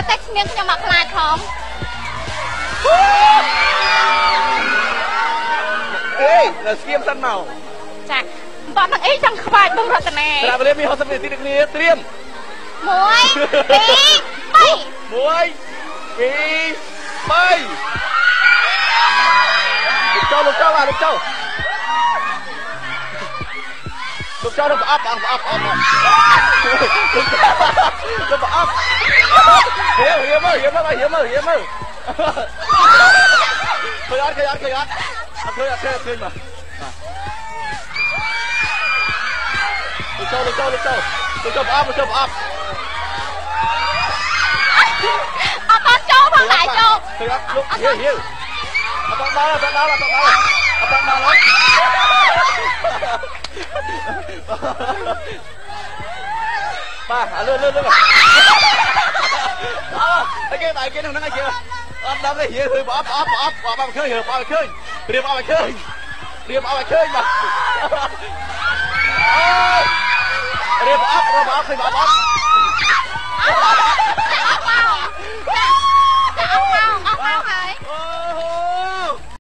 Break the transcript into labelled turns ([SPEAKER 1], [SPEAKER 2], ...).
[SPEAKER 1] តែស្ងៀមខ្ញុំមកខ្លាចផង
[SPEAKER 2] អេដល់ស្ងៀមសិនមក
[SPEAKER 1] ចាតោះនឹងអីចង់ខ្វាយបងរតនា
[SPEAKER 2] ត្រាវេលាមាន60នាទីដូចគ្នាត្រៀម
[SPEAKER 1] 1 2 3
[SPEAKER 2] លោកចូលលោកចូលទៅប្រអប់លោកប្រអប់ហៀមើលឃើញអត់ឃើញមកលោកចូលប្រអប់អត់ចូលផងដែរចូលឃើញអត់លោកហៀអត់ដល់បាទលឿនអីគេដល់គេហ្នឹងអីគេអត់ដល់ទេហៀឃើញប្រអប់ឃើញព្រៀមអត់ឃើញបាទរៀបអត់ឃើញប្រអប់ឃើញប្រអប់